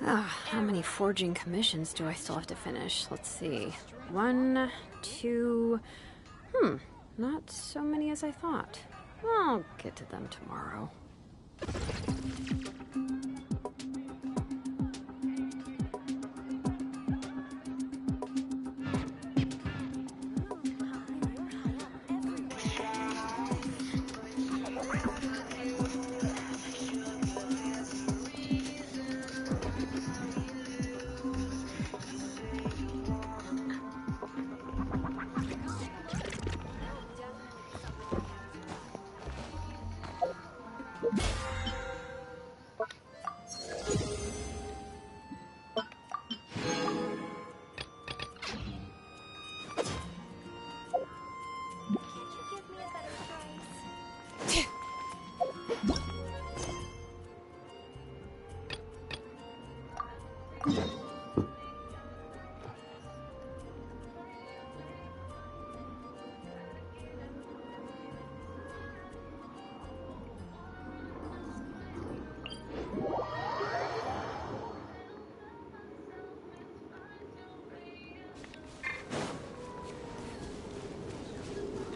How many forging commissions do I still have to finish? Let's see. 1, 2... not so many as I thought. I'll get to them tomorrow.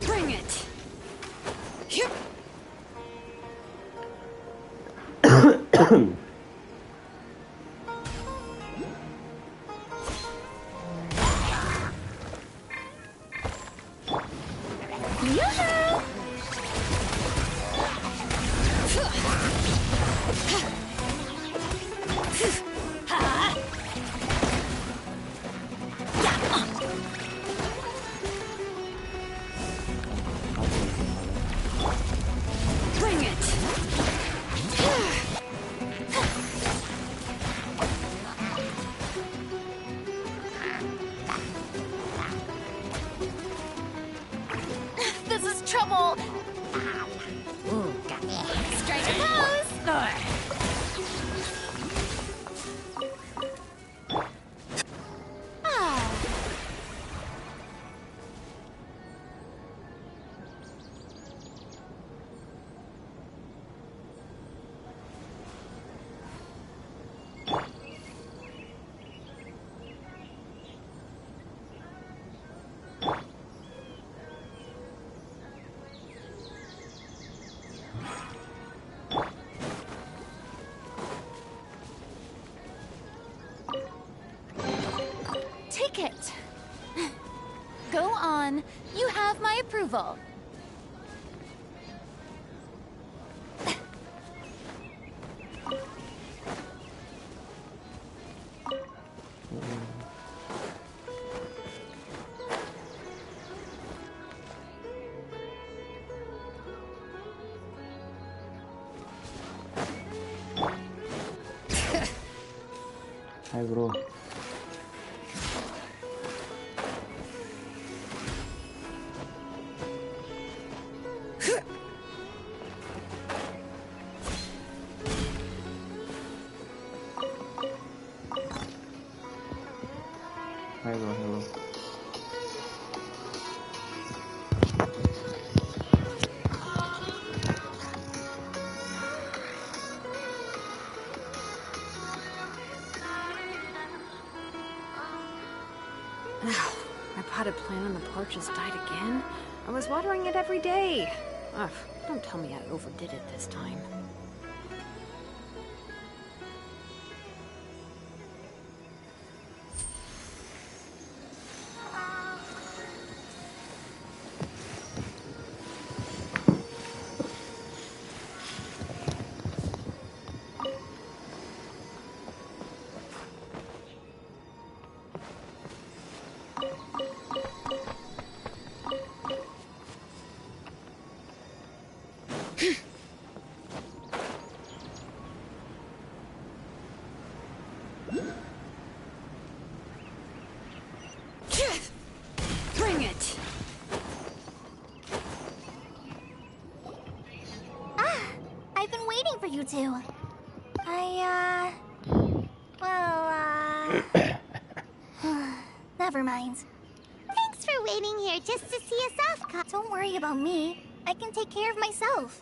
Bring it! Yep. It. Go on. You have my approval. Hi, bro. Hello. My potted plant on the porch has died again. I was watering it every day. Ugh, don't tell me I overdid it this time. Bring it! I've been waiting for you two. Never mind. Thanks for waiting here just to see us off. Don't worry about me. I can take care of myself.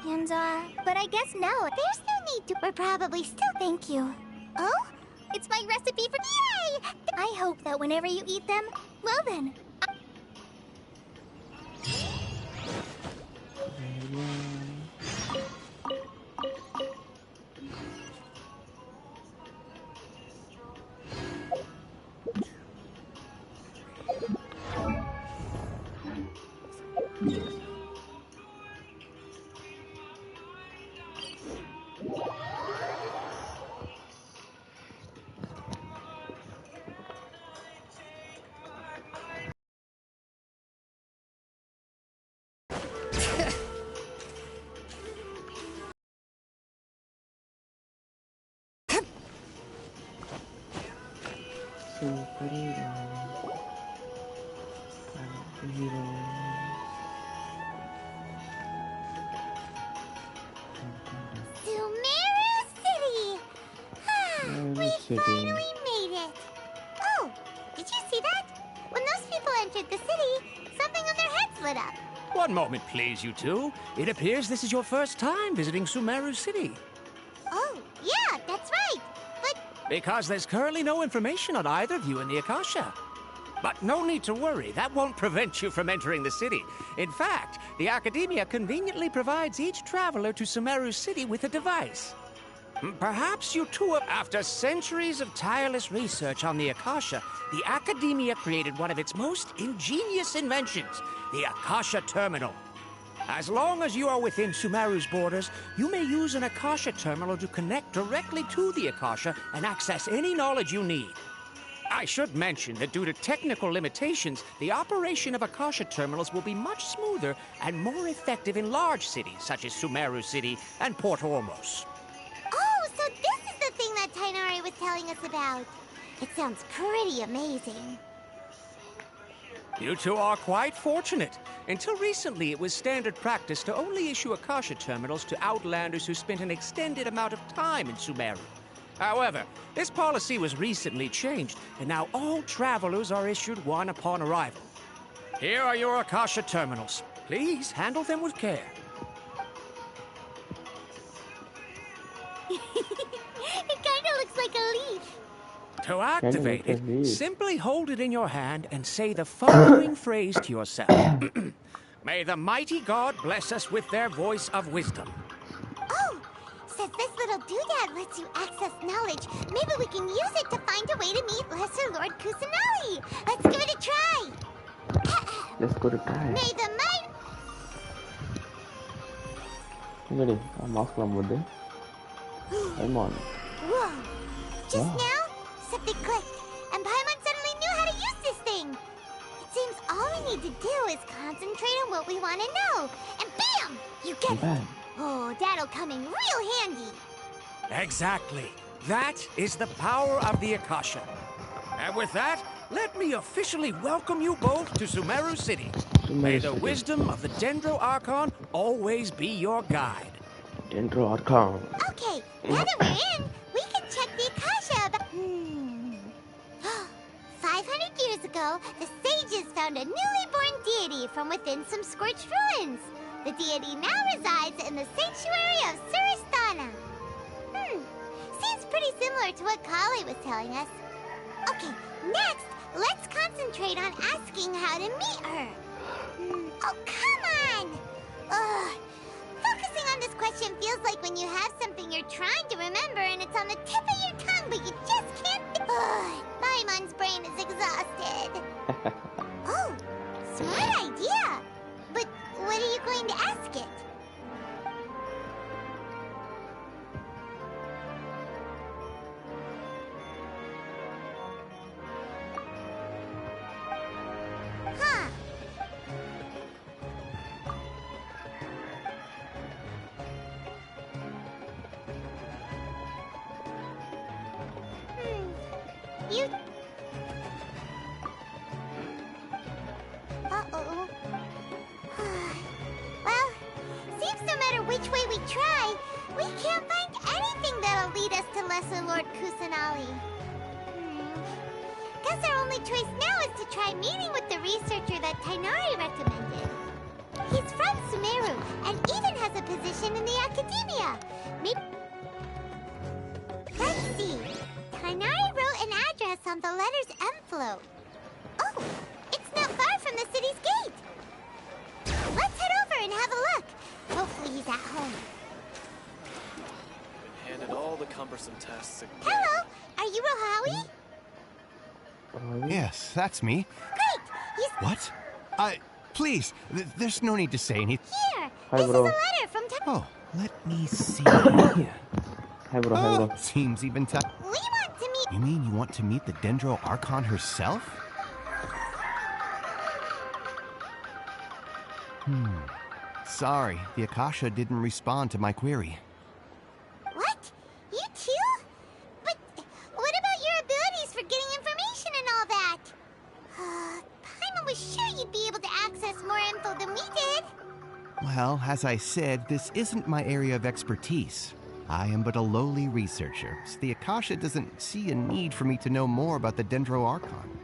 And, but I guess now there's no need to. We're probably still thank you. Oh? It's my recipe for... Yay! I hope that whenever you eat them, well then... City. Finally made it! Oh, did you see that? When those people entered the city, something on their heads lit up. One moment, please, you two. It appears this is your first time visiting Sumeru City. Oh, yeah, that's right. But... Because there's currently no information on either of you in the Akasha. But no need to worry, that won't prevent you from entering the city. In fact, the Academia conveniently provides each traveler to Sumeru City with a device. Perhaps you two have... After centuries of tireless research on the Akasha, the Academia created one of its most ingenious inventions, the Akasha Terminal. As long as you are within Sumeru's borders, you may use an Akasha Terminal to connect directly to the Akasha and access any knowledge you need. I should mention that due to technical limitations, the operation of Akasha Terminals will be much smoother and more effective in large cities such as Sumeru City and Port Ormos. Oh, so this is the thing that Tainari was telling us about. It sounds pretty amazing. You two are quite fortunate. Until recently, it was standard practice to only issue Akasha Terminals to outlanders who spent an extended amount of time in Sumeru. However, this policy was recently changed, and now all travelers are issued one upon arrival. Here are your Akasha Terminals. Please handle them with care. It kinda looks like a leaf. To activate it, simply hold it in your hand and say the following phrase to yourself. May the mighty God bless us with their voice of wisdom. Oh, since this little doodad lets you access knowledge, maybe we can use it to find a way to meet Lesser Lord Kusanali. Let's give it a try. Let's go to try. May the might... Ready? Mouse kelam deh. I'm on. Whoa. Just now, something clicked, and Paimon suddenly knew how to use this thing. It seems all we need to do is concentrate on what we want to know, and bam! You get it. Oh, that'll come in real handy. Exactly. That is the power of the Akasha. And with that, let me officially welcome you both to Sumeru City. May the wisdom of the Dendro Archon always be your guide. Dendro Archon. Okay, now that we're in, we can check the Akasha about... 500 years ago, the sages found a newly born deity from within some scorched ruins. The deity now resides in the sanctuary of Suristana. Seems pretty similar to what Kali was telling us. Okay, next, let's concentrate on asking how to meet her. Oh, come on! Ugh. Focusing on this question feels like when you have something you're trying to remember and it's on the tip of your tongue, but you just can't... Paimon's brain is exhausted. Oh, smart idea. But what are you going to ask it? Huh. You... Uh-oh. Well, seems no matter which way we try, we can't find anything that'll lead us to Lesser Lord Kusanali. Guess our only choice now is to try meeting with the researcher that Tainari recommended. He's from Sumeru, and even has a position in the Academia. Maybe... Let's see. Tainari on the letter's envelope. Oh, it's not far from the city's gate. Let's head over and have a look. Hopefully he's at home. Been handed all the cumbersome tasks again. Hello, are you Rohawi? Yes, that's me. Great, he's What? Please, there's no need to say anything. here. Hi, This is a bro. letter from Oh, let me see. Hi bro, hi bro. Seems even tough. We want to meet. You mean you want to meet the Dendro Archon herself? Sorry, the Akasha didn't respond to my query. What? You too? But what about your abilities for getting information and all that? Paimon was sure you'd be able to access more info than we did. Well, as I said, this isn't my area of expertise. I am but a lowly researcher, so the Akasha doesn't see a need for me to know more about the Dendro Archon.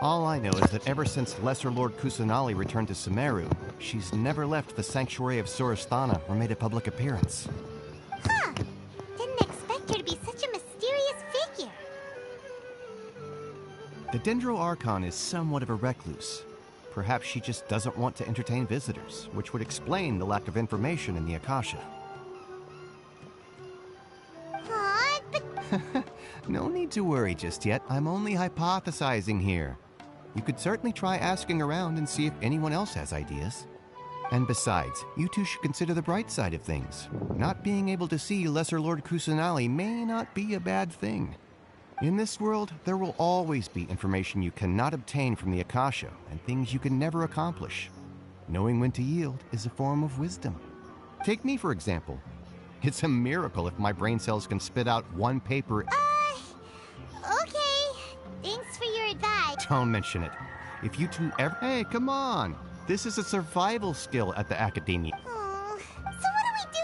All I know is that ever since Lesser Lord Kusanali returned to Sumeru, she's never left the Sanctuary of Surasthana or made a public appearance. Huh. Didn't expect her to be such a mysterious figure. The Dendro Archon is somewhat of a recluse. Perhaps she just doesn't want to entertain visitors, which would explain the lack of information in the Akasha. Aw, but No need to worry just yet. I'm only hypothesizing here. You could certainly try asking around and see if anyone else has ideas. And besides, you two should consider the bright side of things. Not being able to see Lesser Lord Kusanali may not be a bad thing. In this world, there will always be information you cannot obtain from the Akasha and things you can never accomplish. Knowing when to yield is a form of wisdom. Take me, for example. It's a miracle if my brain cells can spit out one paper. okay. Thanks for your advice. Don't mention it. If you two ever... Hey, come on! This is a survival skill at the Academia. Oh, so what do we do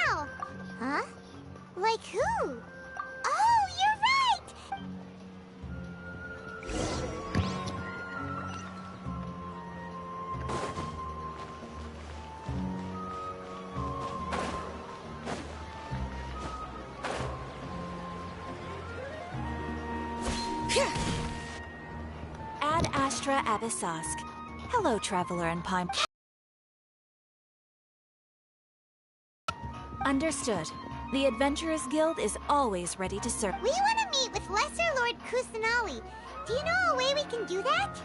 now? Huh? Like who? Oh, you're right! Ad Astra Abyssask. Hello, Traveler and Pine. Understood. The Adventurers Guild is always ready to serve. We want to meet with Lesser Lord Kusanali. Do you know a way we can do that?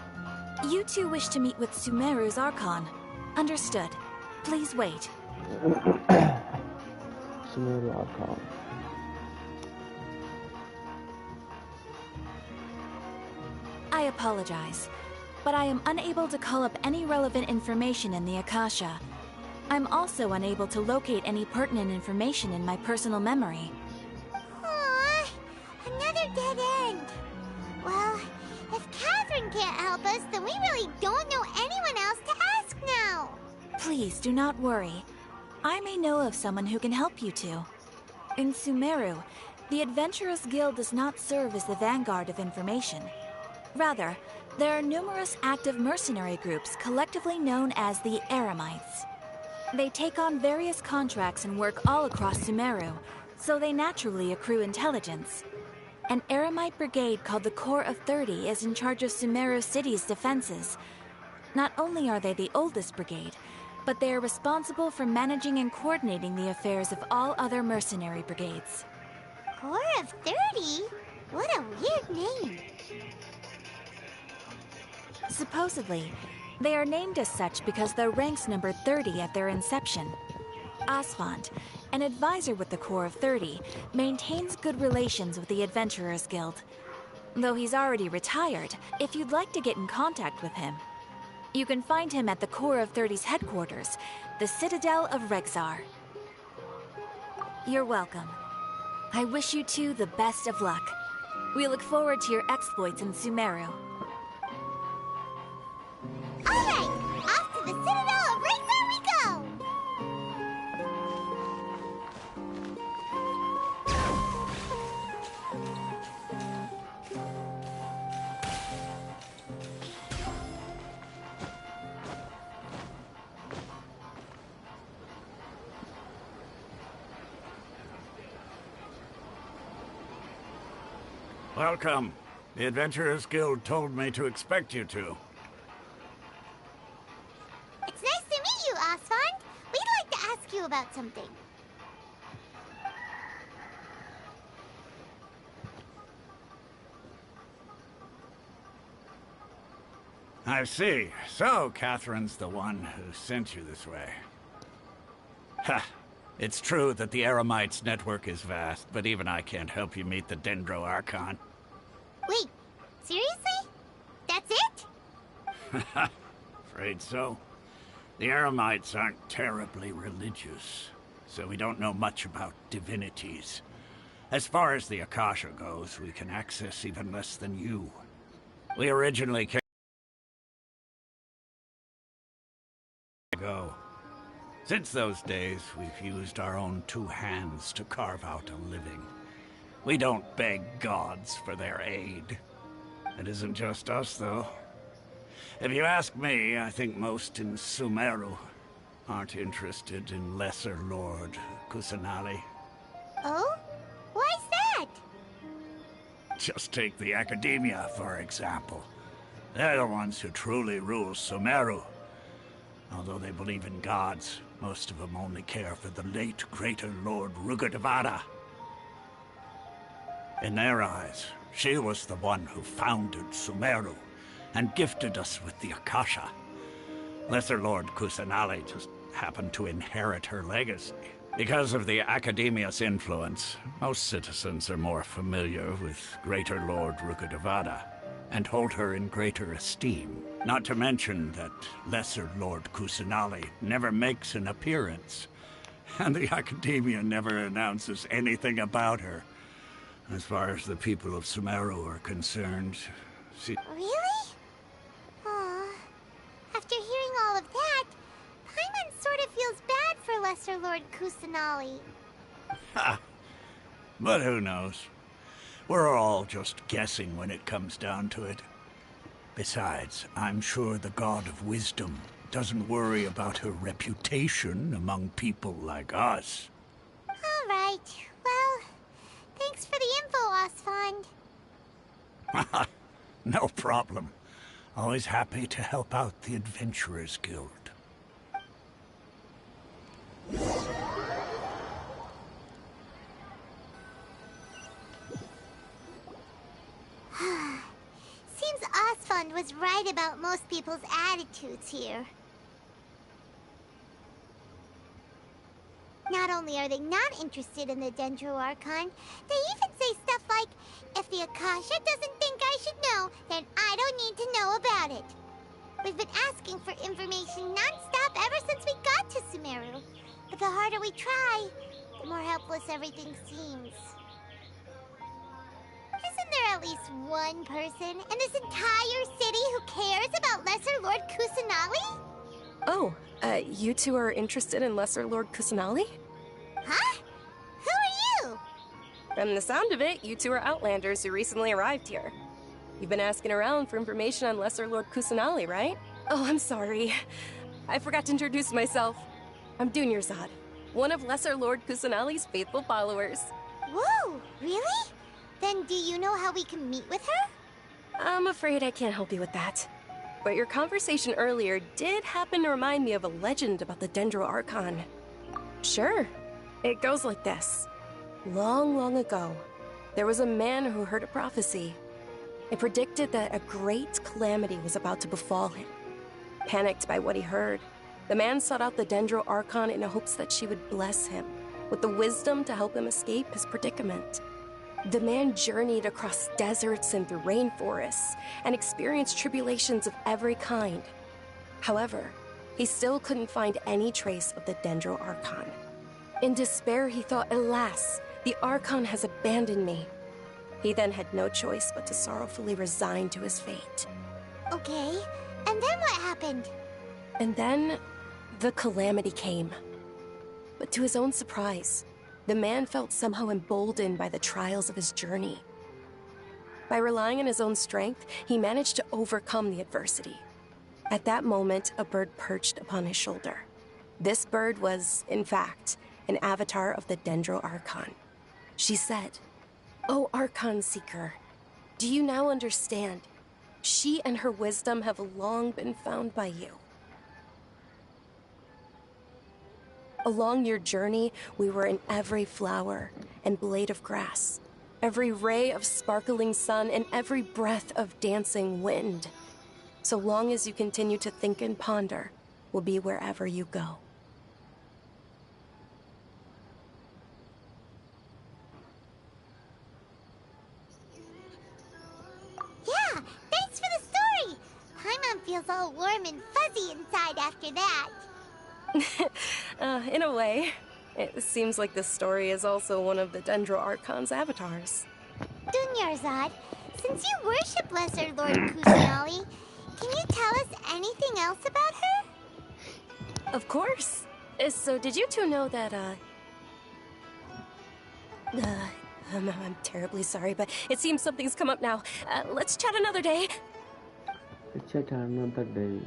You two wish to meet with Sumeru's Archon. Understood. Please wait. Sumeru Archon. I apologize, but I am unable to call up any relevant information in the Akasha. I'm also unable to locate any pertinent information in my personal memory. Aww, another dead end. Well, if Catherine can't help us, then we really don't know anyone else to ask now. Please do not worry. I may know of someone who can help you two. In Sumeru, the Adventurers Guild does not serve as the vanguard of information. Rather, there are numerous active mercenary groups collectively known as the Eremites. They take on various contracts and work all across Sumeru, so they naturally accrue intelligence. An Eremite brigade called the Corps of 30 is in charge of Sumeru City's defenses. Not only are they the oldest brigade, but they are responsible for managing and coordinating the affairs of all other mercenary brigades. Corps of 30? What a weird name. Supposedly, they are named as such because their ranks numbered 30 at their inception. Asphalt, an advisor with the Corps of 30, maintains good relations with the Adventurers Guild. Though he's already retired, if you'd like to get in contact with him, you can find him at the Corps of 30's headquarters, the Citadel of Rexar. You're welcome. I wish you two the best of luck. We look forward to your exploits in Sumeru. Alright, off to the Citadel of Rexar we go! Welcome. The Adventurers Guild told me to expect you two. It's nice to meet you, Osfond. We'd like to ask you about something. I see. So, Catherine's the one who sent you this way. Ha! It's true that the Eremites' network is vast, but even I can't help you meet the Dendro Archon. Wait, seriously? That's it? Afraid so. The Eremites aren't terribly religious, so we don't know much about divinities. As far as the Akasha goes, we can access even less than you. We originally came go. Since those days, we've used our own two hands to carve out a living. We don't beg gods for their aid. It isn't just us, though. If you ask me, I think most in Sumeru aren't interested in Lesser Lord Kusanali. Oh? Why's that? Just take the Academia, for example. They're the ones who truly rule Sumeru. Although they believe in gods, most of them only care for the late Greater Lord Rugadavada. In their eyes, she was the one who founded Sumeru and gifted us with the Akasha. Lesser Lord Kusanali just happened to inherit her legacy. Because of the Academia's influence, most citizens are more familiar with Greater Lord Rugadavada and hold her in greater esteem. Not to mention that Lesser Lord Kusanali never makes an appearance, and the Academia never announces anything about her. As far as the people of Sumeru are concerned, Really? Aw. After hearing all of that, Paimon sort of feels bad for Lesser Lord Kusanali. Ha! But who knows? We're all just guessing when it comes down to it. Besides, I'm sure the God of Wisdom doesn't worry about her reputation among people like us. All right. Well, thanks for the info, Osfond. No problem. Always happy to help out the Adventurers Guild. Seems Osfond was right about most people's attitudes here. Not only are they not interested in the Dendro Archon, they even say stuff like, if the Akasha doesn't think I should know, then I don't need to know about it. We've been asking for information non-stop ever since we got to Sumeru. But the harder we try, the more helpless everything seems. Isn't there at least one person in this entire city who cares about Lesser Lord Kusanali? Oh, you two are interested in Lesser Lord Kusanali? Huh? Who are you? From the sound of it, you two are Outlanders who recently arrived here. You've been asking around for information on Lesser Lord Kusanali, right? Oh, I'm sorry. I forgot to introduce myself. I'm Dunyarzad, one of Lesser Lord Kusanali's faithful followers. Whoa, really? Then do you know how we can meet with her? I'm afraid I can't help you with that. But your conversation earlier did happen to remind me of a legend about the Dendro Archon. Sure. It goes like this. Long, long ago, there was a man who heard a prophecy. It predicted that a great calamity was about to befall him. Panicked by what he heard, the man sought out the Dendro Archon in hopes that she would bless him with the wisdom to help him escape his predicament. The man journeyed across deserts and through rainforests and experienced tribulations of every kind. However, he still couldn't find any trace of the Dendro Archon. In despair, he thought, alas, the Archon has abandoned me. He then had no choice but to sorrowfully resign to his fate. Okay, and then what happened? And then, the calamity came. But to his own surprise, the man felt somehow emboldened by the trials of his journey. By relying on his own strength, he managed to overcome the adversity. At that moment, a bird perched upon his shoulder. This bird was, in fact, an avatar of the Dendro Archon. She said, "O Archon Seeker, Do you now understand? She and her wisdom have long been found by you. Along your journey, we were in every flower and blade of grass, every ray of sparkling sun, and every breath of dancing wind. So long as you continue to think and ponder, we'll be wherever you go. Yeah, thanks for the story. Paimon feels all warm and fuzzy inside after that. In a way. It seems like this story is also one of the Dendro Archon's avatars. Dunyarzad, since you worship Lesser Lord Kusanali, can you tell us anything else about her? Of course. So did you two know that, I'm terribly sorry, but it seems something's come up now. Let's chat another day. Let's chat another day.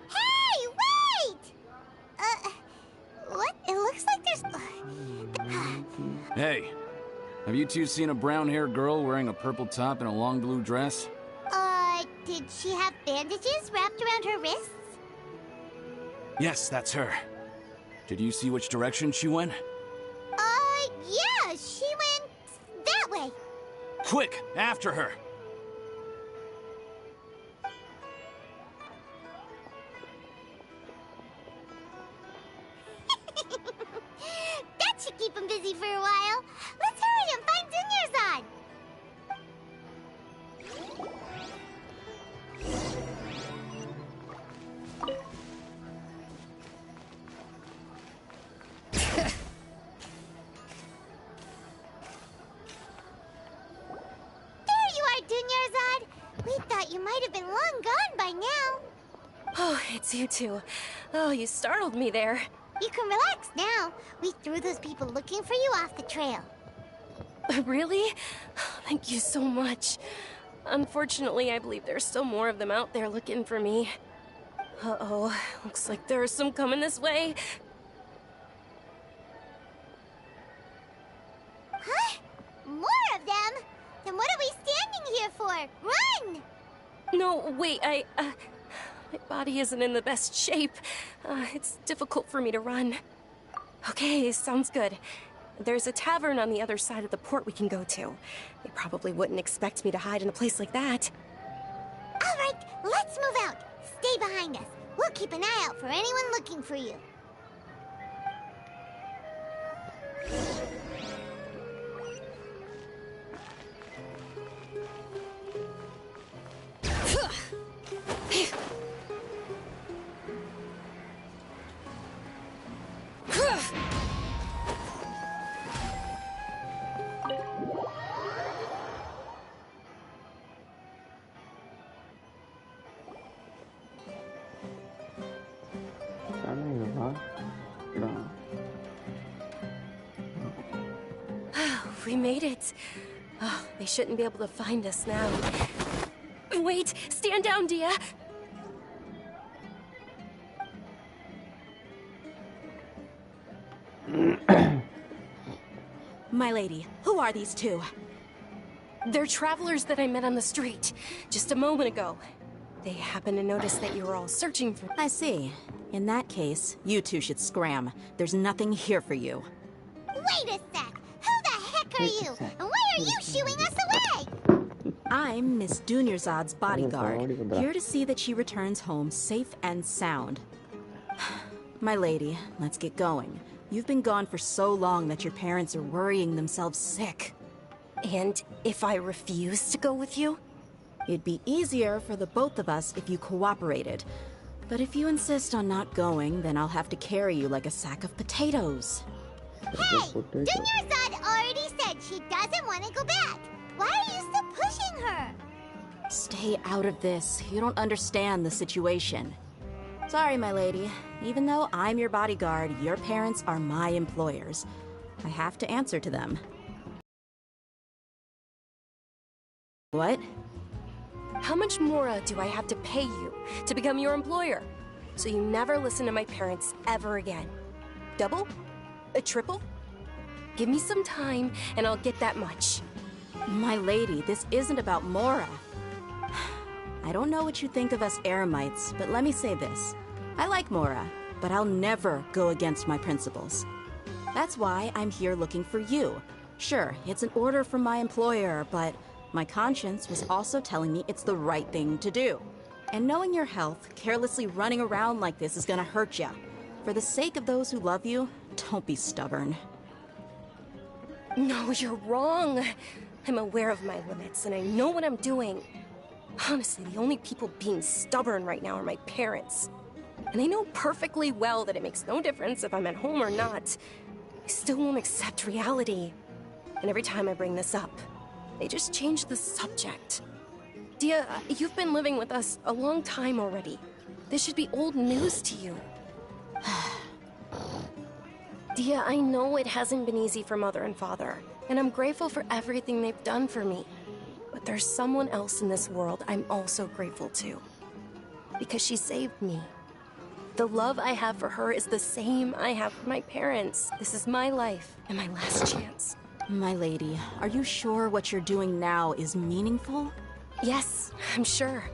Hey, wait! What? It looks like there's... Hey, have you two seen a brown-haired girl wearing a purple top and a long blue dress? Did she have bandages wrapped around her wrists? Yes, that's her. Did you see which direction she went? Yeah, she went that way. Quick, after her! That should keep him busy for a while. Let's hurry and find Dunyarzad. There you are, Dunyarzad. We thought you might have been long gone by now. Oh, it's you two. Oh, you startled me there. You can relax now. We threw those people looking for you off the trail. Really? Thank you so much. Unfortunately, I believe there's still more of them out there looking for me. Uh-oh, looks like there are some coming this way. Huh? More of them? Then what are we standing here for? Run! No, wait, my body isn't in the best shape. It's difficult for me to run. Okay, sounds good. There's a tavern on the other side of the port we can go to. They probably wouldn't expect me to hide in a place like that. All right, let's move out. Stay behind us. We'll keep an eye out for anyone looking for you. We made it. Oh, they shouldn't be able to find us now. Wait, stand down, Dia. My lady, who are these two? They're travelers that I met on the street just a moment ago. They happened to notice that you were all searching for... I see. In that case, you two should scram. There's nothing here for you. Wait a sec. Who the heck are you? And why are you shooing us away? I'm Miss Dunyarzad's bodyguard, here to see that she returns home safe and sound. My lady, let's get going. You've been gone for so long that your parents are worrying themselves sick. And if I refuse to go with you? It'd be easier for the both of us if you cooperated. But if you insist on not going, then I'll have to carry you like a sack of potatoes. Hey! Dunyarzad already said she doesn't want to go back. Why are you still pushing her? Stay out of this. You don't understand the situation. Sorry, my lady. Even though I'm your bodyguard, your parents are my employers. I have to answer to them. What? How much more do I have to pay you to become your employer? So you never listen to my parents ever again. Double? A triple? Give me some time, and I'll get that much. My lady, this isn't about Mora. I don't know what you think of us eremites, but let me say this. I like Mora, but I'll never go against my principles. That's why I'm here looking for you. Sure, it's an order from my employer, but my conscience was also telling me it's the right thing to do. And knowing your health, carelessly running around like this is gonna hurt ya. For the sake of those who love you, don't be stubborn. No, you're wrong. I'm aware of my limits, and I know what I'm doing. Honestly, the only people being stubborn right now are my parents. And they know perfectly well that it makes no difference if I'm at home or not. They still won't accept reality. And every time I bring this up, they just change the subject. Dia, you've been living with us a long time already. This should be old news to you. Dia, I know it hasn't been easy for Mother and Father, and I'm grateful for everything they've done for me. But there's someone else in this world I'm also grateful to. Because she saved me. The love I have for her is the same I have for my parents. This is my life and my last chance. My lady, are you sure what you're doing now is meaningful? Yes, I'm sure.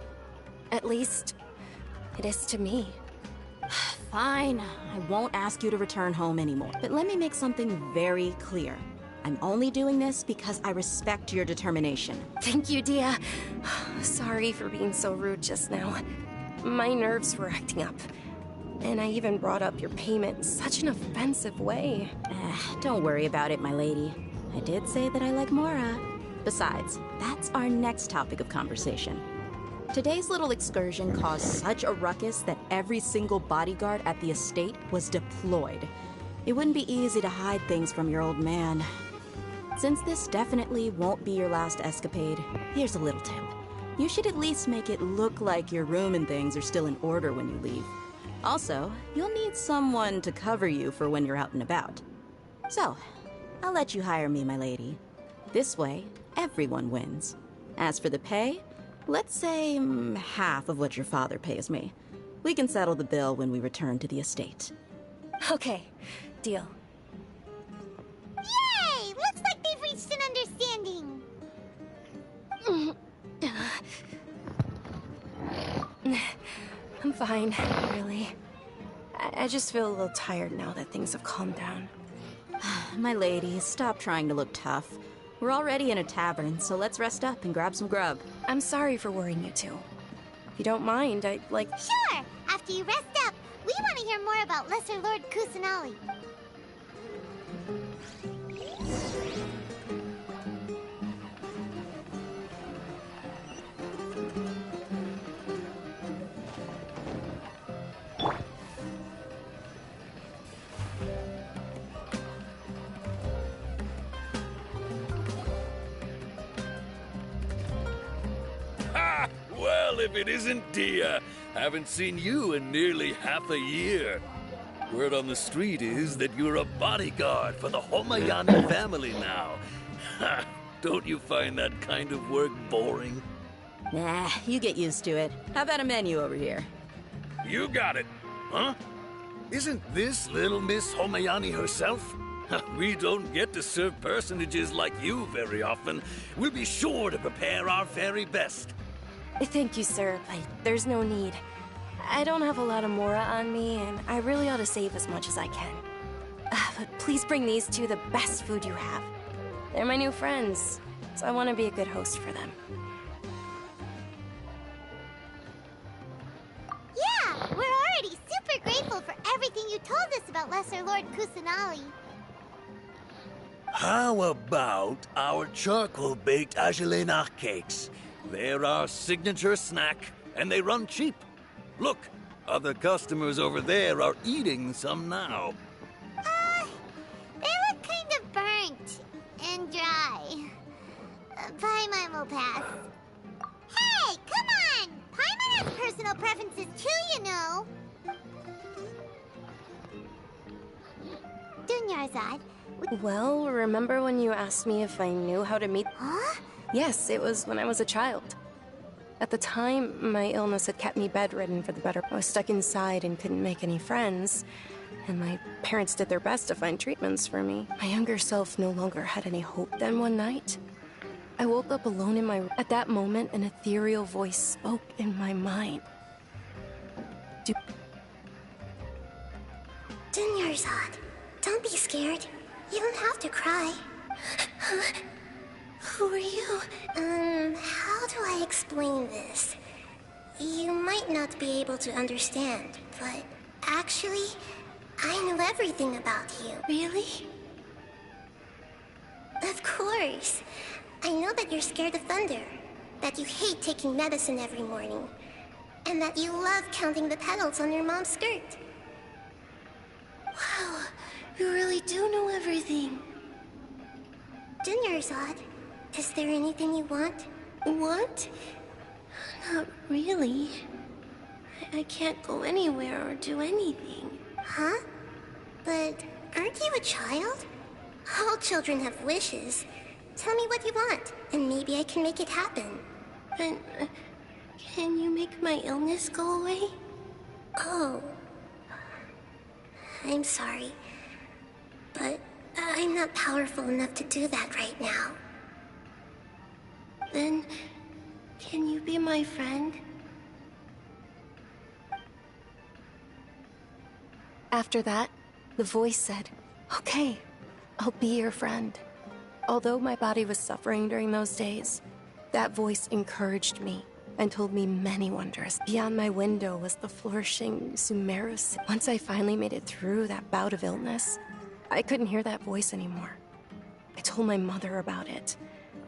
At least, it is to me. Fine, I won't ask you to return home anymore. But let me make something very clear. I'm only doing this because I respect your determination. Thank you, Dia. Sorry for being so rude just now. My nerves were acting up. And I even brought up your payment in such an offensive way. Don't worry about it, my lady. I did say that I like Mora. Besides, that's our next topic of conversation. Today's little excursion caused such a ruckus that every single bodyguard at the estate was deployed. It wouldn't be easy to hide things from your old man. Since this definitely won't be your last escapade, here's a little tip. You should at least make it look like your room and things are still in order when you leave. Also, you'll need someone to cover you for when you're out and about. So, I'll let you hire me, my lady. This way, everyone wins. As for the pay, let's say half of what your father pays me. We can settle the bill when we return to the estate. Okay, deal. Yay! Looks like they've reached an understanding. I'm fine, really. I just feel a little tired now that things have calmed down. My lady, stop trying to look tough. We're already in a tavern, so let's rest up and grab some grub. I'm sorry for worrying you two. If you don't mind, I'd like... Sure! After you rest up, we want to hear more about Lesser Lord Kusanali. Ha! Well, if it isn't Dia. Haven't seen you in nearly half a year. Word on the street is that you're a bodyguard for the Homayani family now. Ha! Don't you find that kind of work boring? Nah, you get used to it. How about a menu over here? You got it. Huh? Isn't this little Miss Homayani herself? We don't get to serve personages like you very often. We'll be sure to prepare our very best. Thank you, sir, but there's no need. I don't have a lot of Mora on me, and I really ought to save as much as I can. But please bring these two the best food you have. They're my new friends, so I want to be a good host for them. Yeah, we're already super grateful for everything you told us about Lesser Lord Kusanali. How about our charcoal-baked agelena cakes? They're our signature snack, and they run cheap. Look, other customers over there are eating some now. They look kind of burnt and dry. Paimon will pass. Hey, come on! Paimon has personal preferences too, you know. Dunyarzad. Well, remember when you asked me if I knew how to meet... Huh? Yes, it was when I was a child. At the time, my illness had kept me bedridden for the better. I was stuck inside and couldn't make any friends. and my parents did their best to find treatments for me. My younger self no longer had any hope then one night. I woke up alone in my room. At that moment, an ethereal voice spoke in my mind. Dunyarzad, don't be scared. You don't have to cry. Who are you? How do I explain this? You might not be able to understand, but actually, I know everything about you. Really? Of course. I know that you're scared of thunder, that you hate taking medicine every morning, and that you love counting the petals on your mom's skirt. Wow, you really do know everything. Dunyarzad, is there anything you want? Want? Not really. I can't go anywhere or do anything. Huh? But aren't you a child? All children have wishes. Tell me what you want, and maybe I can make it happen. And can you make my illness go away? Oh. I'm sorry, but I'm not powerful enough to do that right now. Then, can you be my friend? After that, the voice said, "Okay, I'll be your friend." Although my body was suffering during those days, that voice encouraged me and told me many wonders. Beyond my window was the flourishing Sumeru city. Once I finally made it through that bout of illness, I couldn't hear that voice anymore. I told my mother about it,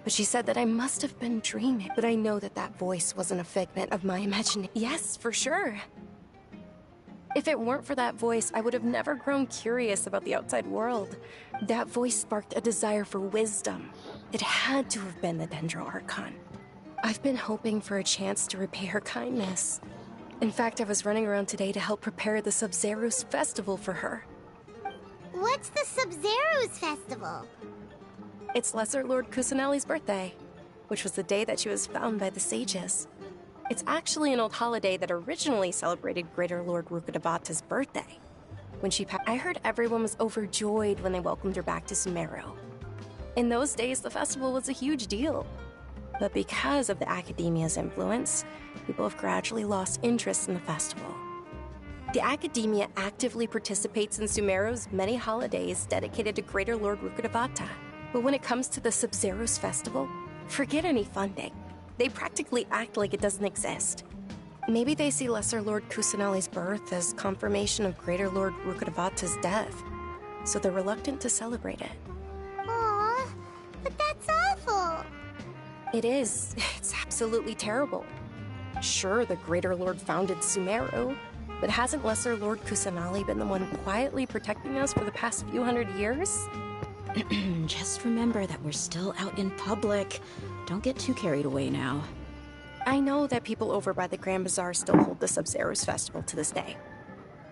but she said that I must have been dreaming. But I know that that voice wasn't a figment of my imagination. Yes, for sure. If it weren't for that voice, I would have never grown curious about the outside world. That voice sparked a desire for wisdom. It had to have been the Dendro Archon. I've been hoping for a chance to repay her kindness. In fact, I was running around today to help prepare the Sub-Zerus festival for her. What's the Sub-Zerus festival? It's Lesser Lord Kusanali's birthday, which was the day that she was found by the sages. It's actually an old holiday that originally celebrated Greater Lord Rukkhadevata's birthday. When she passed, I heard everyone was overjoyed when they welcomed her back to Sumeru. In those days, the festival was a huge deal. But because of the Academia's influence, people have gradually lost interest in the festival. The Academia actively participates in Sumeru's many holidays dedicated to Greater Lord Rukkhadevata. But when it comes to the Sub-Zerus festival, forget any funding. They practically act like it doesn't exist. Maybe they see Lesser Lord Kusanali's birth as confirmation of Greater Lord Rukkhadevata's death, so they're reluctant to celebrate it. Aww, but that's awful. It is. It's absolutely terrible. Sure, the Greater Lord founded Sumeru, but hasn't Lesser Lord Kusanali been the one quietly protecting us for the past few hundred years? Just remember that we're still out in public. Don't get too carried away now. I know that people over by the Grand Bazaar still hold the Sub-Zerus festival to this day.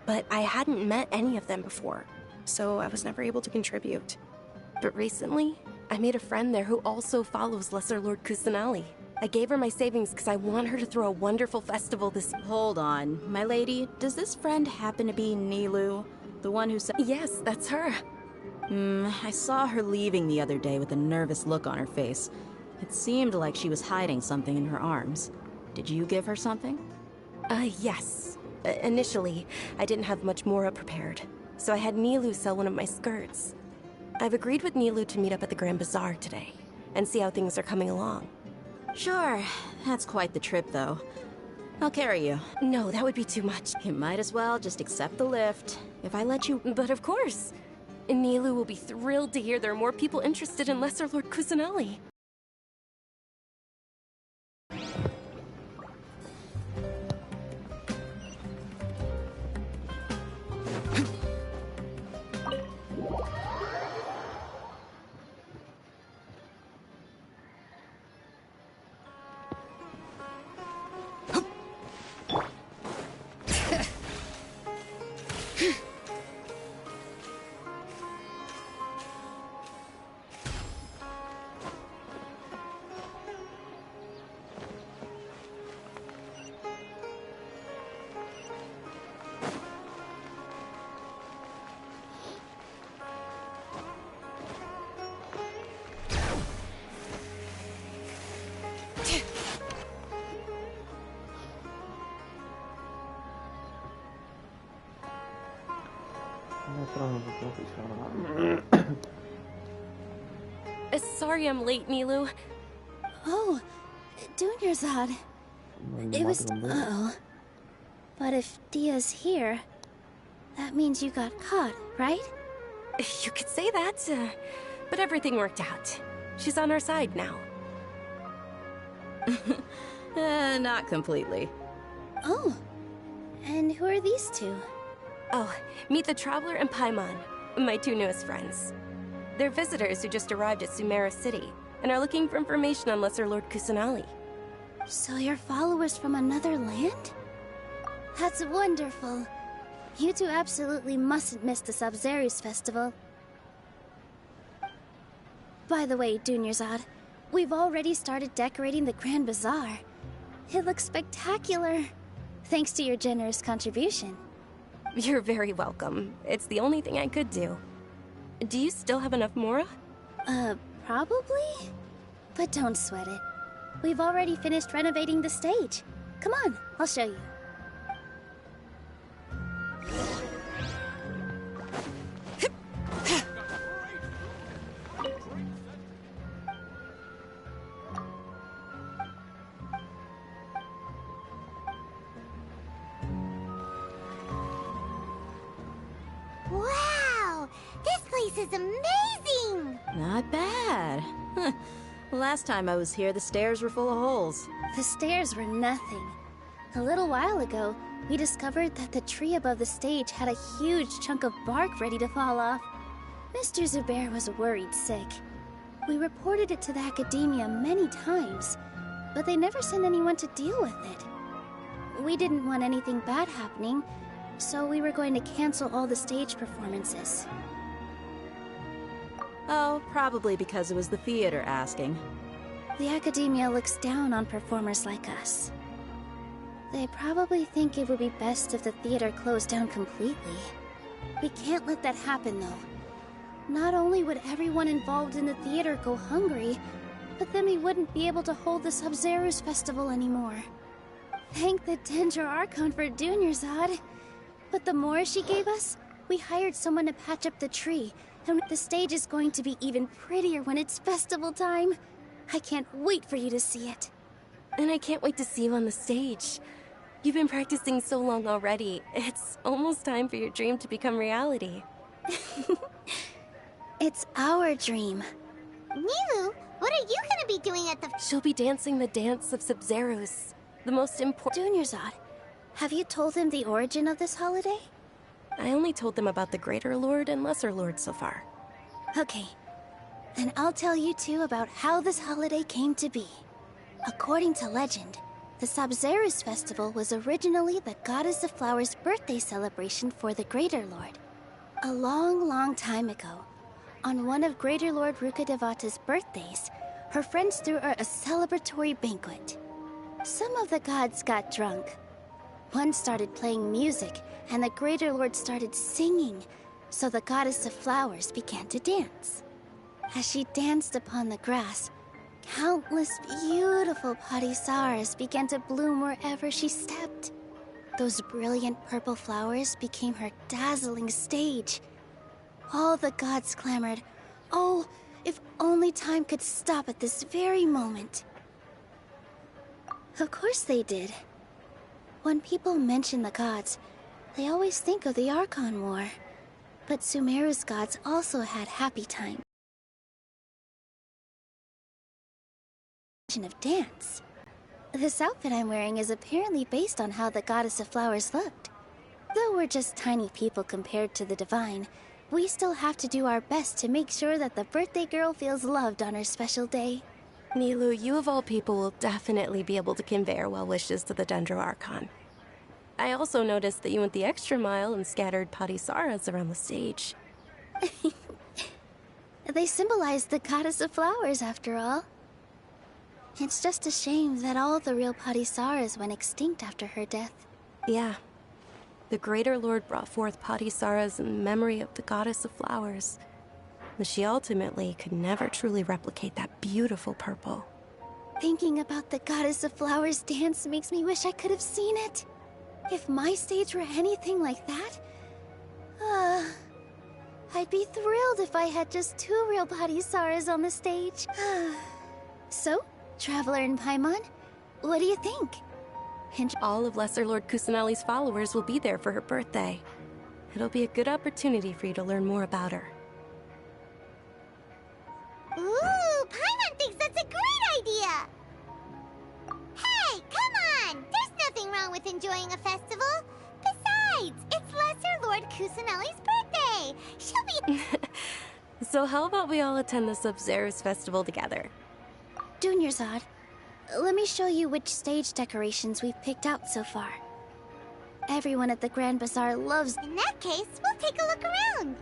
But I hadn't met any of them before, so I was never able to contribute. But recently, I made a friend there who also follows Lesser Lord Kusanali. I gave her my savings because I want her to throw a wonderful festival this— Hold on, my lady. Does this friend happen to be Nilu? The one who said— Yes, that's her. I saw her leaving the other day with a nervous look on her face. It seemed like she was hiding something in her arms. Did you give her something? Yes. Initially, I didn't have much Mora prepared, so I had Nilu sell one of my skirts. I've agreed with Nilu to meet up at the Grand Bazaar today, and see how things are coming along. Sure. That's quite the trip, though. I'll carry you. No, that would be too much. You might as well just accept the lift. If I let you— But of course! Nilu will be thrilled to hear there are more people interested in Lesser Lord Kusanali. Sorry I'm late, Nilu. Oh, Dunyarzad. It was... Uh-oh. But if Dia's here, that means you got caught, right? You could say that, but everything worked out. She's on our side now. Not completely. Oh, and who are these two? Oh, meet the Traveler and Paimon, my two newest friends. They're visitors who just arrived at Sumeru City and are looking for information on Lesser Lord Kusanali. So you're followers from another land? That's wonderful. You two absolutely mustn't miss the Sabzeruz festival. By the way, Dunyarzad, we've already started decorating the Grand Bazaar. It looks spectacular, thanks to your generous contribution. You're very welcome. It's the only thing I could do. Do you still have enough Mora? Probably? But don't sweat it. We've already finished renovating the stage. Come on, I'll show you. Wow! This place is amazing! Not bad. Last time I was here, the stairs were full of holes. The stairs were nothing. A little while ago, we discovered that the tree above the stage had a huge chunk of bark ready to fall off. Mr. Zubair was worried sick. We reported it to the academia many times, but they never sent anyone to deal with it. We didn't want anything bad happening, so we were going to cancel all the stage performances. Oh, probably because it was the theater asking. The academia looks down on performers like us. They probably think it would be best if the theater closed down completely. We can't let that happen, though. Not only would everyone involved in the theater go hungry, but then we wouldn't be able to hold the Sabzeruz festival anymore. Thank the Dendro Archon for Dunyarzad. But the more she gave us, we hired someone to patch up the tree, and the stage is going to be even prettier when it's festival time. I can't wait for you to see it. And I can't wait to see you on the stage. You've been practicing so long already. It's almost time for your dream to become reality. It's our dream. Nilu, what are you gonna be doing at the... She'll be dancing the dance of Sabzeruz, the most important... Dunyarzad, have you told them the origin of this holiday? I only told them about the Greater Lord and Lesser Lord so far. Okay, then I'll tell you two about how this holiday came to be. According to legend, the Sabzeruz festival was originally the Goddess of Flowers' birthday celebration for the Greater Lord. A long, long time ago, on one of Greater Lord Rukkhadevata's birthdays, her friends threw her a celebratory banquet. Some of the gods got drunk. One started playing music, and the Greater Lord started singing, so the Goddess of Flowers began to dance. As she danced upon the grass, countless beautiful Padisaras began to bloom wherever she stepped. Those brilliant purple flowers became her dazzling stage. All the gods clamored, "Oh, if only time could stop at this very moment." Of course they did. When people mention the gods, they always think of the Archon War. But Sumeru's gods also had happy time. Of dance. This outfit I'm wearing is apparently based on how the Goddess of Flowers looked. Though we're just tiny people compared to the Divine, we still have to do our best to make sure that the birthday girl feels loved on her special day. Nilu, you of all people will definitely be able to convey our well wishes to the Dendro Archon. I also noticed that you went the extra mile and scattered Padisaras around the stage. They symbolize the Goddess of Flowers, after all. It's just a shame that all the real Padisaras went extinct after her death. Yeah. The Greater Lord brought forth Padisaras in memory of the Goddess of Flowers. But she ultimately could never truly replicate that beautiful purple. Thinking about the Goddess of Flowers dance makes me wish I could have seen it. If my stage were anything like that... I'd be thrilled if I had just 2 real body Saras on the stage. So, Traveler and Paimon, what do you think? All of Lesser Lord Kusanali's followers will be there for her birthday. It'll be a good opportunity for you to learn more about her. Ooh, Paimon thinks that's a great idea! Hey, come on! There's nothing wrong with enjoying a festival. Besides, it's Lesser Lord Kusanali's birthday. She'll be... So how about we all attend the Sub-Zerus festival together? Dunyarzad, let me show you which stage decorations we've picked out so far. Everyone at the Grand Bazaar loves... In that case, we'll take a look around.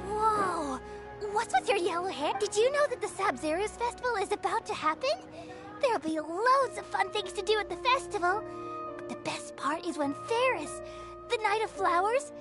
Whoa! What's with your yellow hair? Did you know that the Sub-Zerus festival is about to happen? There'll be loads of fun things to do at the festival. But the best part is when Ferris, the Night of Flowers...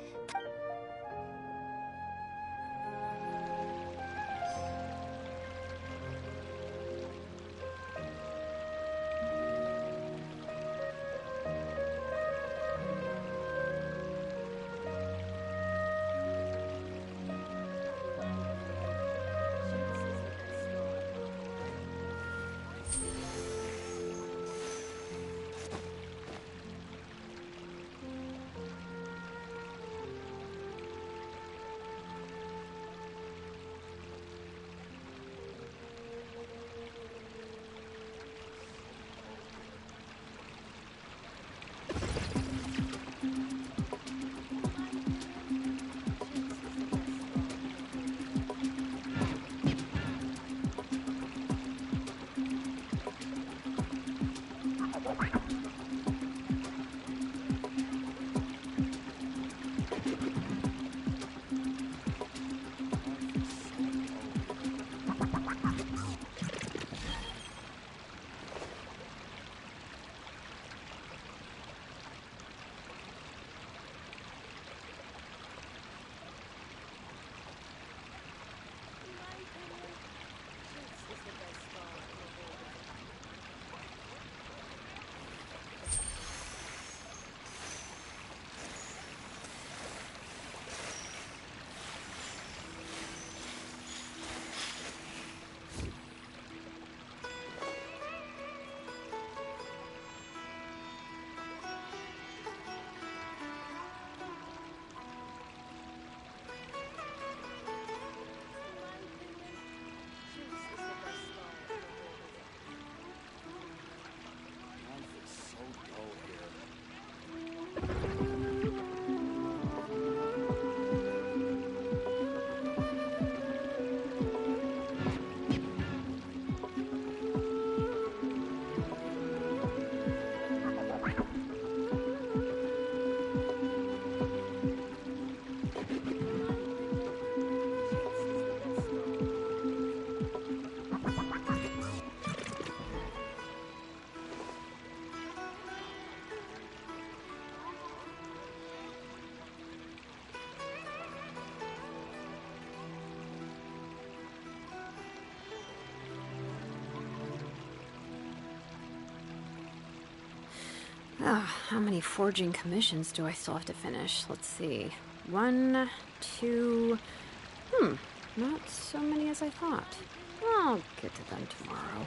Oh, how many forging commissions do I still have to finish? Let's see. 1, 2... not so many as I thought. I'll get to them tomorrow.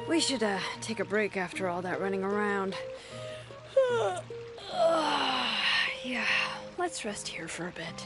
We should, take a break after all that running around. Yeah, let's rest here for a bit.